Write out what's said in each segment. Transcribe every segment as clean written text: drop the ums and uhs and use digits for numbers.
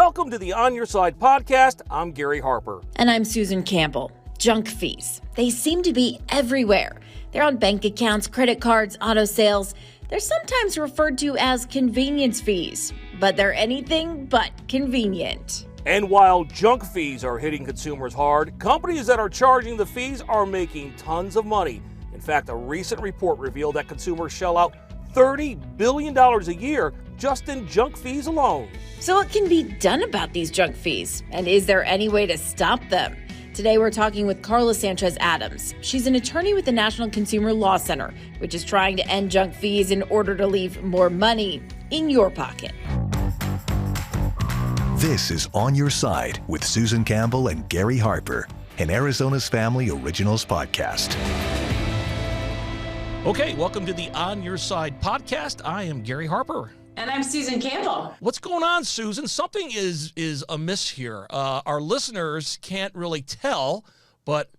Welcome to the On Your Side podcast. I'm Gary Harper. And I'm Susan Campbell. Junk fees. They seem to be everywhere. They're on bank accounts, credit cards, auto sales. They're sometimes referred to as convenience fees, but they're anything but convenient. And while junk fees are hitting consumers hard, companies that are charging the fees are making tons of money. In fact, a recent report revealed that consumers shell out $30 billion a year just in junk fees alone. So what can be done about these junk fees? And is there any way to stop them? Today we're talking with Carla Sanchez-Adams. She's an attorney with the National Consumer Law Center, which is trying to end junk fees in order to leave more money in your pocket. This is On Your Side with Susan Campbell and Gary Harper, an Arizona's Family Originals podcast. Okay, welcome to the On Your Side podcast. I am Gary Harper. And I'm Susan Campbell. What's going on, Susan? Something is amiss here. Our listeners can't really tell, but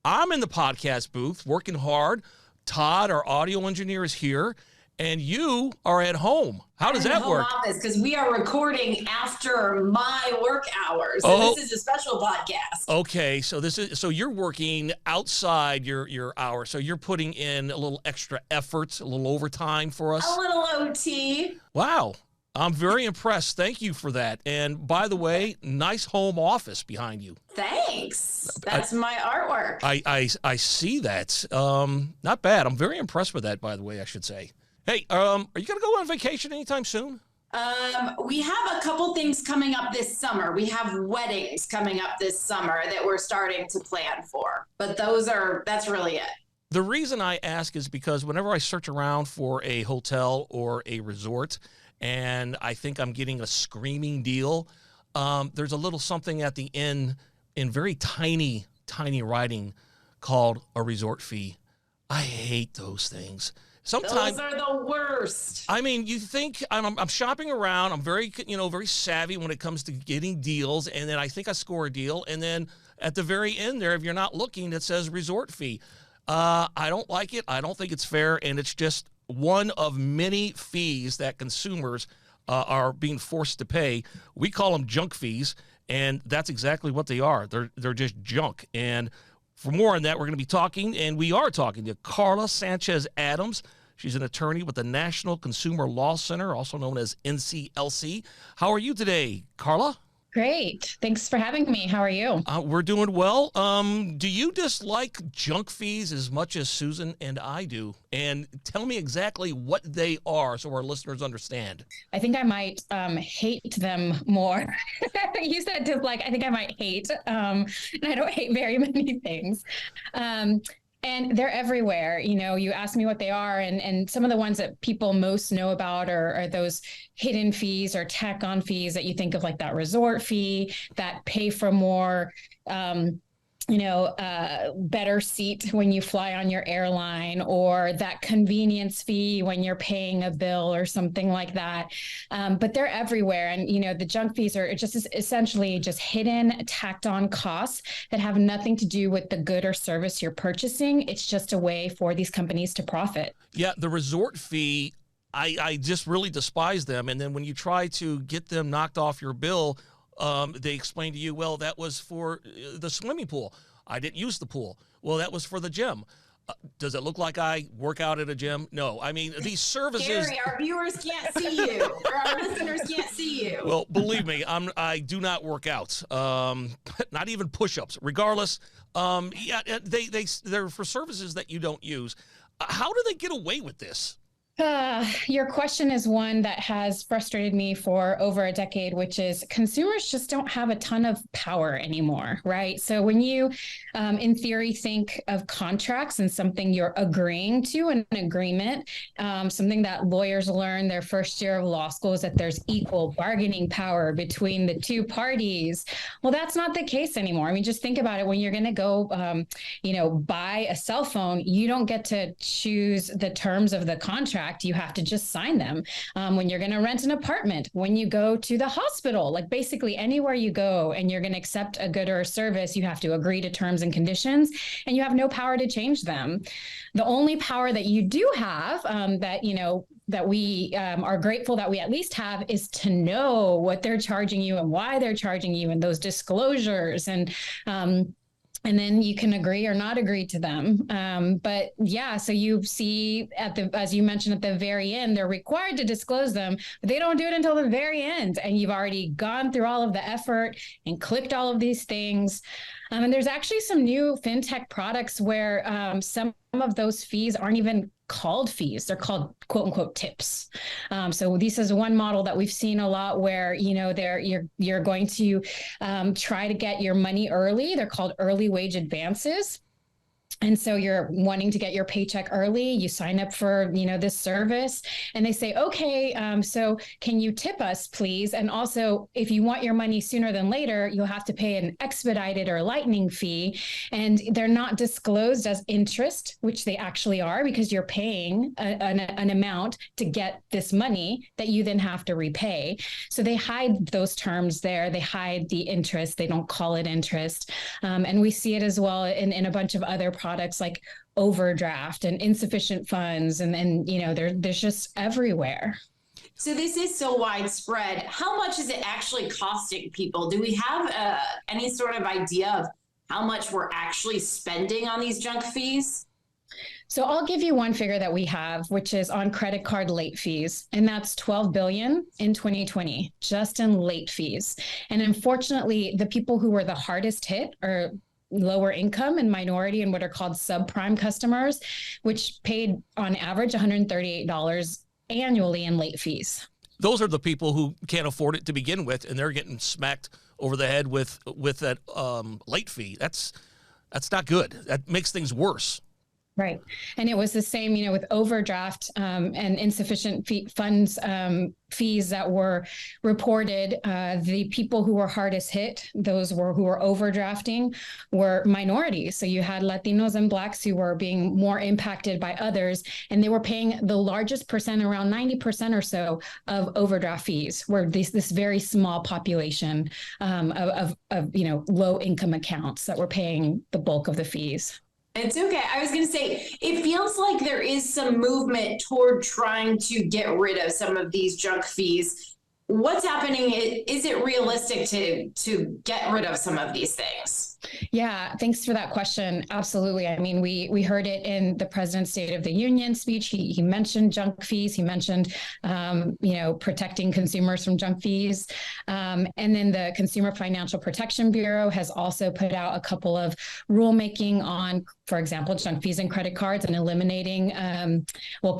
I'm in the podcast booth working hard. Todd, our audio engineer, is here, and you are at home. How does that work? Because we are recording after my work hours. So this is a special podcast. Okay, so you're working outside your hour. So you're putting in a little extra effort, a little overtime for us. A little OT. Wow. I'm very impressed. Thank you for that. And by the way, nice home office behind you. Thanks. That's my artwork. I see that. Not bad. I'm very impressed with that, by the way, I should say. Hey, are you going to go on vacation anytime soon? We have a couple things coming up this summer. We have weddings coming up this summer that we're starting to plan for. But that's really it. The reason I ask is because whenever I search around for a hotel or a resort and I think I'm getting a screaming deal, there's a little something at the end in very tiny writing called a resort fee. I hate those things. Sometimes those are the worst. I mean, you think I'm shopping around. I'm very savvy when it comes to getting deals, and then I think I score a deal, and then at the very end there, if you're not looking, it says resort fee. I don't like it. I don't think it's fair, and it's just one of many fees that consumers are being forced to pay. We call them junk fees, and that's exactly what they are. They're just junk. And for more on that, we're going to be talking, and we are talking to Carla Sanchez-Adams. She's an attorney with the National Consumer Law Center, also known as NCLC. How are you today, Carla? Great. Thanks for having me. How are you? We're doing well. Do you dislike junk fees as much as Susan and I do? And tell me exactly what they are so our listeners understand. I think I might hate them more. You said dislike. I think I might hate. And I don't hate very many things. And they're everywhere. You asked me what they are, and some of the ones that people most know about are those hidden fees or tack-on fees that you think of, like that resort fee, that pay for more, better seat when you fly on your airline, or that convenience fee when you're paying a bill or something like that. But they're everywhere. And, the junk fees are just essentially just hidden, tacked on costs that have nothing to do with the good or service you're purchasing. It's just a way for these companies to profit. Yeah, the resort fee, I just really despise them. And then when you try to get them knocked off your bill, they explain to you, well, that was for the swimming pool. I didn't use the pool. Well, that was for the gym. Does it look like I work out at a gym? No. I mean, these services... Gary, our viewers can't see you, or our listeners can't see you. Well, believe me, I do not work out. Not even push-ups. Regardless, they're for services that you don't use. How do they get away with this? Your question is one that has frustrated me for over a decade, which is consumers just don't have a ton of power anymore, right? So when you, in theory, think of contracts and something you're agreeing to, an agreement, something that lawyers learn their first year of law school is that there's equal bargaining power between the two parties. Well, that's not the case anymore. I mean, just think about it. When you're going to go, buy a cell phone, you don't get to choose the terms of the contract. You have to just sign them. When you're going to rent an apartment, when you go to the hospital, like basically anywhere you go and you're going to accept a good or a service, you have to agree to terms and conditions, and you have no power to change them. The only power that you do have that, that we are grateful that we at least have is to know what they're charging you and why they're charging you, and those disclosures, and then you can agree or not agree to them. But yeah, so you see as you mentioned at the very end, they're required to disclose them, but they don't do it until the very end. And you've already gone through all of the effort and clicked all of these things. And there's actually some new fintech products where some of those fees aren't even called fees. They're called quote unquote tips. So this is one model that we've seen a lot where, you're going to try to get your money early. They're called early wage advances. And so you're wanting to get your paycheck early, you sign up for, this service, and they say, okay, so can you tip us, please? And also, if you want your money sooner than later, you'll have to pay an expedited or lightning fee. And they're not disclosed as interest, which they actually are, because you're paying an amount to get this money that you then have to repay. So they hide those terms there. They hide the interest. They don't call it interest. And we see it as well in a bunch of other products like overdraft and insufficient funds, and there's just everywhere. So this is so widespread. How much is it actually costing people? Do we have any sort of idea of how much we're actually spending on these junk fees? So I'll give you one figure that we have, which is on credit card late fees, and that's $12 billion in 2020, just in late fees. And unfortunately, the people who were the hardest hit are lower income and minority and what are called subprime customers, which paid on average $138 annually in late fees. Those are the people who can't afford it to begin with, and they're getting smacked over the head with that late fee. That's not good. That makes things worse. Right. And it was the same, with overdraft and insufficient funds fees that were reported. The people who were hardest hit, who were overdrafting, were minorities. So you had Latinos and Blacks who were being more impacted by others, and they were paying the largest percent, around 90% or so, of overdraft fees, where this very small population of low income accounts that were paying the bulk of the fees. It's okay. I was going to say, it feels like there is some movement toward trying to get rid of some of these junk fees. What's happening? Is it realistic to get rid of some of these things? Yeah, thanks for that question. Absolutely. I mean, we heard it in the President's State of the Union speech. He mentioned junk fees. He mentioned, protecting consumers from junk fees. And then the Consumer Financial Protection Bureau has also put out a couple of rulemaking on, for example, junk fees and credit cards, and eliminating,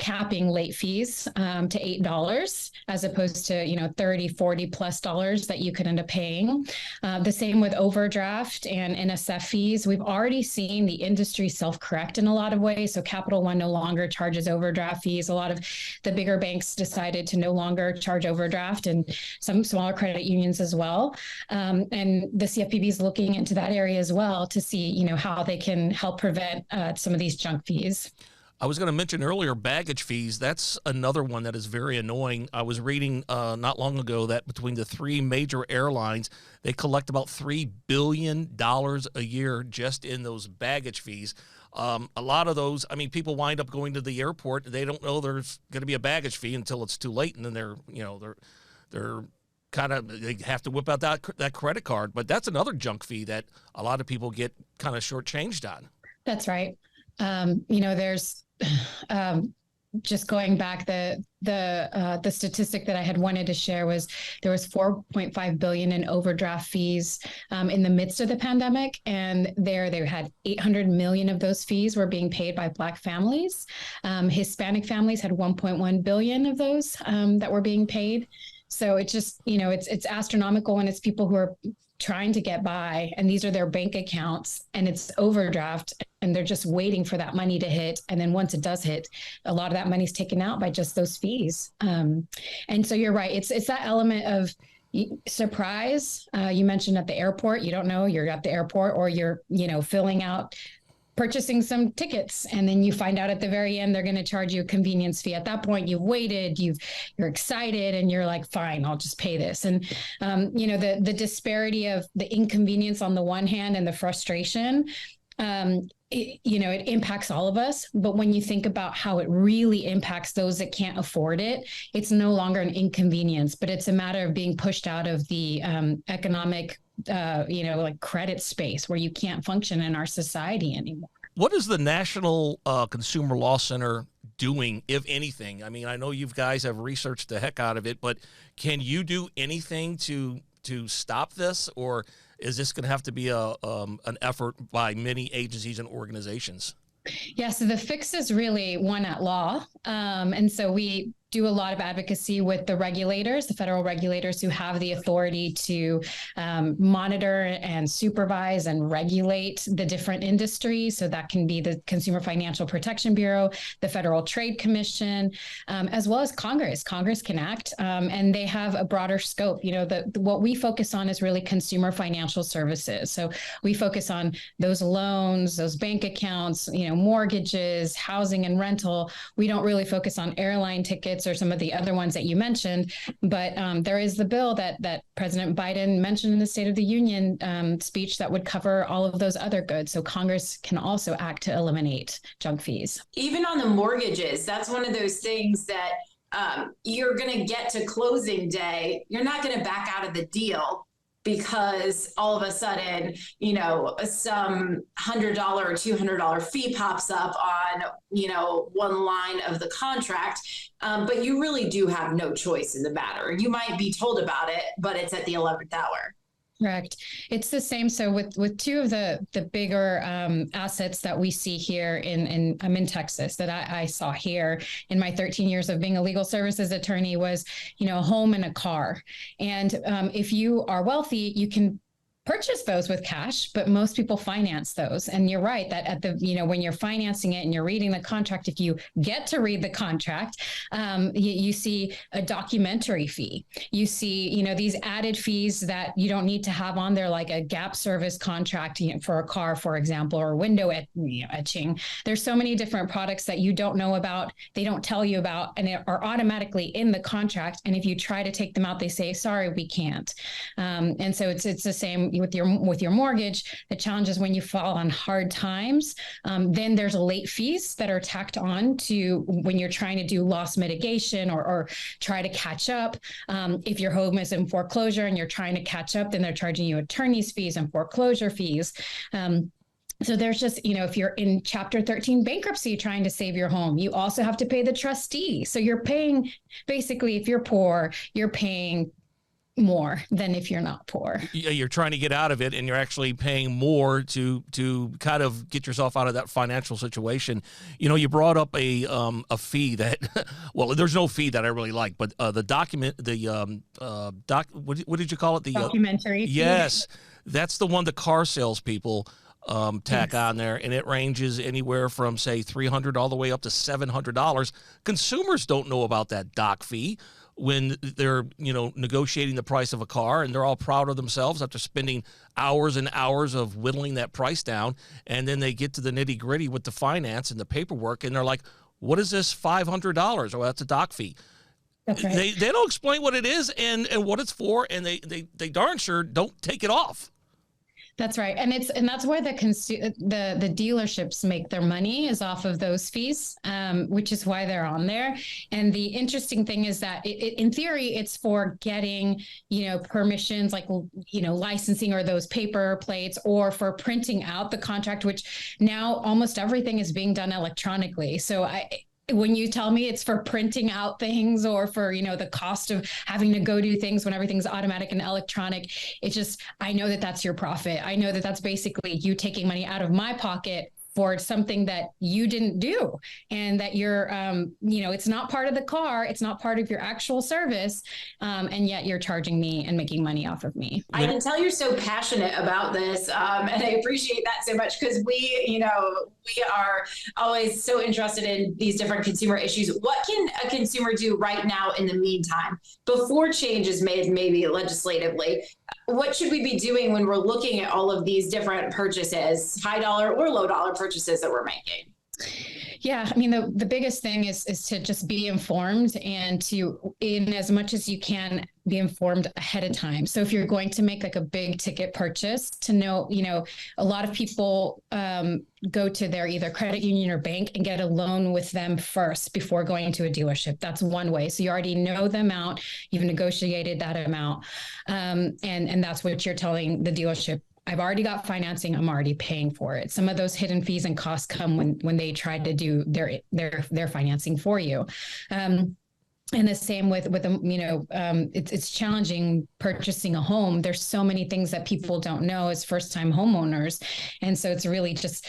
capping late fees to $8 as opposed to, $30, $40 plus dollars that you could end up paying. The same with overdraft and NSF fees. We've already seen the industry self-correct in a lot of ways. So Capital One no longer charges overdraft fees. A lot of the bigger banks decided to no longer charge overdraft, and some smaller credit unions as well. And the CFPB is looking into that area as well to see, how they can help prevent some of these junk fees. I was going to mention earlier baggage fees. That's another one that is very annoying. I was reading not long ago that between the three major airlines, they collect about $3 billion a year just in those baggage fees. A lot of those, people wind up going to the airport. They don't know there's going to be a baggage fee until it's too late, and then they're they have to whip out that credit card. But that's another junk fee that a lot of people get kind of shortchanged on. That's right. There's just going back, the statistic that I had wanted to share was there was $4.5 billion in overdraft fees in the midst of the pandemic, and they had 800 million of those fees were being paid by Black families. Hispanic families had 1.1 billion of those that were being paid. So it's just, it's astronomical, and it's people who are trying to get by, and these are their bank accounts, and it's overdraft, and they're just waiting for that money to hit. And then once it does hit, a lot of that money's taken out by just those fees. And so you're right. It's that element of surprise. You mentioned at the airport, you don't know, you're at the airport, or you're, purchasing some tickets, and then you find out at the very end they're going to charge you a convenience fee. At that point, you've waited, you're excited, and you're like, fine, I'll just pay this. And the disparity of the inconvenience on the one hand and the frustration it impacts all of us. But when you think about how it really impacts those that can't afford it, it's no longer an inconvenience, but it's a matter of being pushed out of the economic, like credit space where you can't function in our society anymore. What is the National Consumer Law Center doing, if anything? I mean, I know you guys have researched the heck out of it, but can you do anything to stop this, or is this going to have to be an effort by many agencies and organizations? Yeah, so the fix is really one at law. And so we do a lot of advocacy with the regulators, the federal regulators who have the authority to monitor and supervise and regulate the different industries. So that can be the Consumer Financial Protection Bureau, the Federal Trade Commission, as well as Congress. Congress can act, and they have a broader scope. What we focus on is really consumer financial services. So we focus on those loans, those bank accounts, mortgages, housing and rental. We don't really focus on airline tickets or some of the other ones that you mentioned, but there is the bill that President Biden mentioned in the State of the Union speech that would cover all of those other goods. So Congress can also act to eliminate junk fees. Even on the mortgages, that's one of those things that you're going to get to closing day. You're not going to back out of the deal because all of a sudden, some $100 or $200 fee pops up on, one line of the contract. But you really do have no choice in the matter. You might be told about it, but it's at the 11th hour. Correct. It's the same. So with two of the bigger assets that we see here I'm in Texas that I saw here in my 13 years of being a legal services attorney was, a home and a car. And if you are wealthy, you can purchase those with cash, but most people finance those. And you're right that when you're financing it and you're reading the contract, if you get to read the contract, you see a documentary fee. You see, these added fees that you don't need to have on there, like a gap service contract for a car, for example, or window etching. There's so many different products that you don't know about, they don't tell you about, and they are automatically in the contract. And if you try to take them out, they say, sorry, we can't. And so it's the same with your mortgage. The challenge is when you fall on hard times, then there's late fees that are tacked on to when you're trying to do loss mitigation or try to catch up. If your home is in foreclosure and you're trying to catch up, then they're charging you attorney's fees and foreclosure fees. So there's just, if you're in Chapter 13 bankruptcy trying to save your home, you also have to pay the trustee. So you're paying, basically, if you're poor, you're paying more than if you're not poor. Yeah, you're trying to get out of it, and you're actually paying more to kind of get yourself out of that financial situation. You brought up a fee that, well, there's no fee that I really like, but what did you call it? The documentary fee. Yes, that's the one the car salespeople tack on there, and it ranges anywhere from, say, $300 all the way up to $700. Consumers don't know about that doc fee when they're, negotiating the price of a car, and they're all proud of themselves after spending hours and hours of whittling that price down. And then they get to the nitty gritty with the finance and the paperwork, and they're like, what is this $500? Oh, that's a doc fee. That's right. They don't explain what it is and what it's for, and they darn sure don't take it off. That's right. And that's where the dealerships make their money, is off of those fees, which is why they're on there. And the interesting thing is that in theory, it's for getting, permissions like, licensing or those paper plates, or for printing out the contract, which now almost everything is being done electronically. So when you tell me it's for printing out things, or for, the cost of having to go do things when everything's automatic and electronic, it's just, I know that that's your profit. I know that that's basically you taking money out of my pocket for something that you didn't do, and that you're, it's not part of the car. It's not part of your actual service. And yet you're charging me and making money off of me. I can tell you're so passionate about this. And I appreciate that so much, because we are always so interested in these different consumer issues. What can a consumer do right now in the meantime, before change is made, maybe legislatively? What should we be doing when we're looking at all of these different purchases, high dollar or low dollar purchases that we're making? Yeah, I mean, the biggest thing is to just be informed, and to, in as much as you can, be informed ahead of time. So if you're going to make like a big ticket purchase, to know, a lot of people go to their either credit union or bank and get a loan with them first before going to a dealership. That's one way. So you already know the amount, you've negotiated that amount. And that's what you're telling the dealership. I've already got financing. I'm already paying for it. Some of those hidden fees and costs come when they try to do their financing for you. And the same with it's challenging purchasing a home. There's so many things that people don't know as first-time homeowners. And so it's really just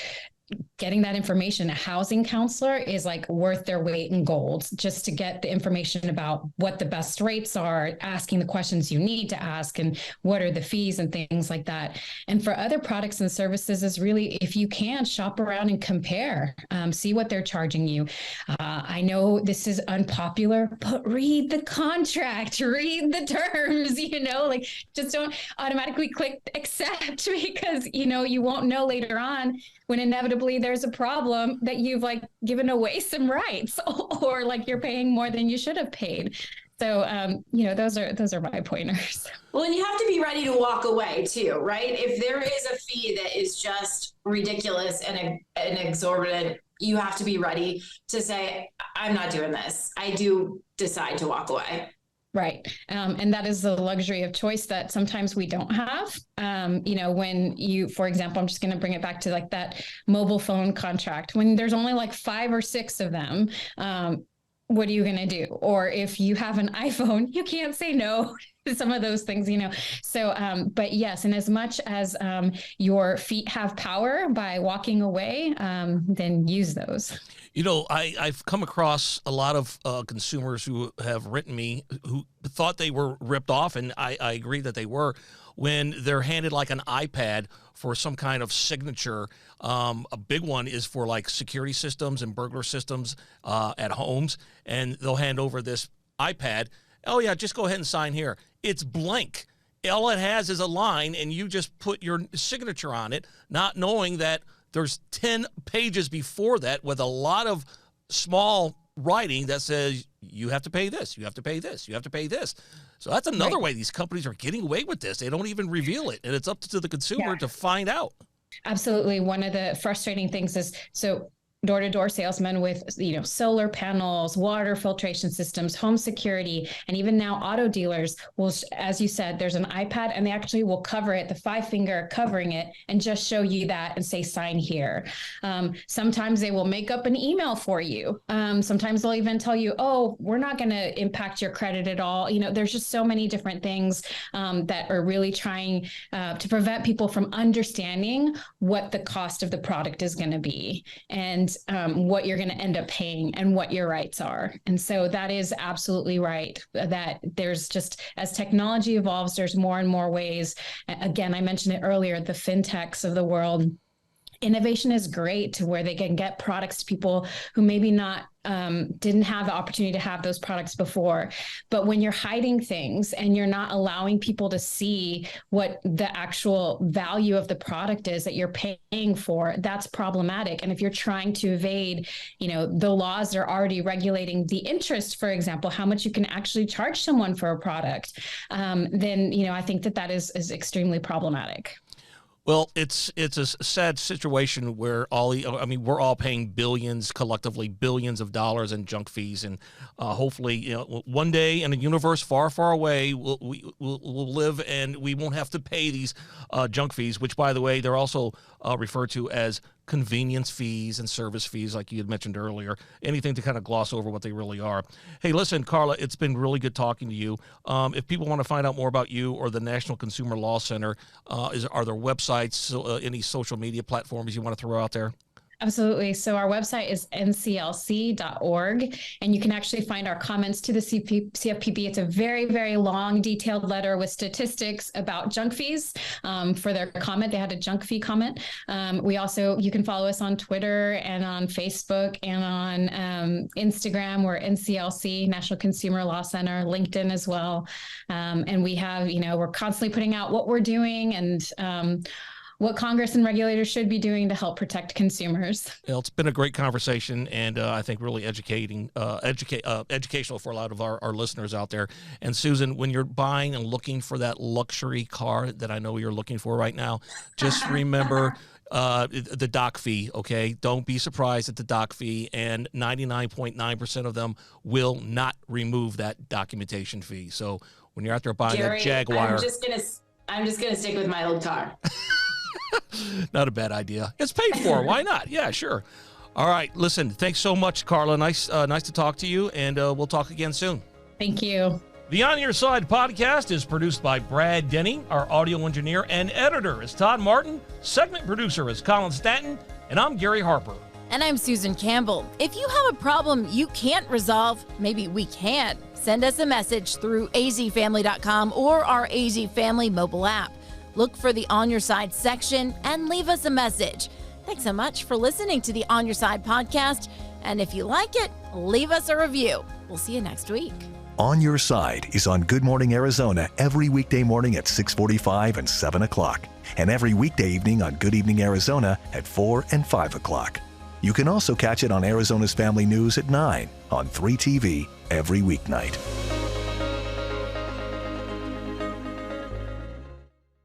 getting that information. A housing counselor is like worth their weight in gold, just to get the information about what the best rates are, asking the questions you need to ask, and what are the fees and things like that. And for other products and services is really, if you can, shop around and compare, see what they're charging you. I know this is unpopular, but read the contract, read the terms, like just don't automatically click accept, because, you won't know later on when inevitably there's a problem that you've like given away some rights, or like you're paying more than you should have paid. So, those are my pointers. Well, and you have to be ready to walk away too, right? If there is a fee that is just ridiculous and exorbitant, you have to be ready to say, I'm not doing this. I do decide to walk away. Right. And that is the luxury of choice that sometimes we don't have. When you, for example, I'm just going to bring it back to like that mobile phone contract, when there's only like 5 or 6 of them, what are you going to do? Or if you have an iPhone, you can't say no to some of those things, So, but yes, and as much as your feet have power by walking away, then use those. I've come across a lot of consumers who have written me who thought they were ripped off, and I agree that they were, when they're handed like an iPad for some kind of signature. A big one is for like security systems and burglar systems at homes, and they'll hand over this iPad. Oh, yeah, just go ahead and sign here. It's blank. All it has is a line, and you just put your signature on it, not knowing that there's 10 pages before that with a lot of small writing that says you have to pay this, you have to pay this, you have to pay this. So that's another way these companies are getting away with this. They don't even reveal it, and it's up to the consumer to find out. Absolutely. One of the frustrating things is, so door-to-door salesmen with, solar panels, water filtration systems, home security, and even now auto dealers will, as you said, there's an iPad, and they actually will cover it, the 5-finger covering it, and just show you that and say, sign here. Sometimes they will make up an email for you. Sometimes they'll even tell you, oh, we're not going to impact your credit at all. There's just so many different things that are really trying to prevent people from understanding what the cost of the product is going to be. And what you're going to end up paying and what your rights are. And so that is absolutely right, that there's just, as technology evolves, there's more and more ways. Again, I mentioned it earlier, the fintechs of the world. Innovation is great to where they can get products to people who maybe not didn't have the opportunity to have those products before. But when you're hiding things and you're not allowing people to see what the actual value of the product is that you're paying for, that's problematic. And if you're trying to evade, the laws are already regulating the interest, for example, how much you can actually charge someone for a product, then, I think that is extremely problematic. Well, it's a sad situation where we're all paying collectively billions of dollars in junk fees, and hopefully, one day in a universe far, far away, we'll live and we won't have to pay these junk fees. Which, by the way, they're also referred to as convenience fees and service fees, like you had mentioned earlier. Anything to kind of gloss over what they really are. Hey, listen, Carla, it's been really good talking to you. If people want to find out more about you or the National Consumer Law Center, are there websites, any social media platforms you want to throw out there? Absolutely. So our website is nclc.org, and you can actually find our comments to the CFPB. It's a very, very long, detailed letter with statistics about junk fees for their comment. They had a junk fee comment. You can follow us on Twitter and on Facebook and on Instagram. We're NCLC, National Consumer Law Center, LinkedIn as well. And we have, we're constantly putting out what we're doing and what Congress and regulators should be doing to help protect consumers. Well, it's been a great conversation, and I think really educational for a lot of our listeners out there. And Susan, when you're buying and looking for that luxury car that I know you're looking for right now, just remember the doc fee, okay? Don't be surprised at the doc fee, and 99.9% of them will not remove that documentation fee. So when you're out there buying Gary, that Jaguar, I'm just gonna stick with my old car. not a bad idea. It's paid for. Why not? Yeah, sure. All right. Listen, thanks so much, Carla. Nice to talk to you, and we'll talk again soon. Thank you. The On Your Side podcast is produced by Brad Denny. Our audio engineer and editor is Todd Martin. Segment producer is Colin Stanton, and I'm Gary Harper. And I'm Susan Campbell. If you have a problem you can't resolve, maybe we can. Send us a message through azfamily.com or our AZ Family mobile app. Look for the On Your Side section and leave us a message. Thanks so much for listening to the On Your Side podcast. And if you like it, leave us a review. We'll see you next week. On Your Side is on Good Morning Arizona every weekday morning at 6:45 and 7 o'clock, and every weekday evening on Good Evening Arizona at 4 and 5 o'clock. You can also catch it on Arizona's Family News at 9 on 3TV every weeknight.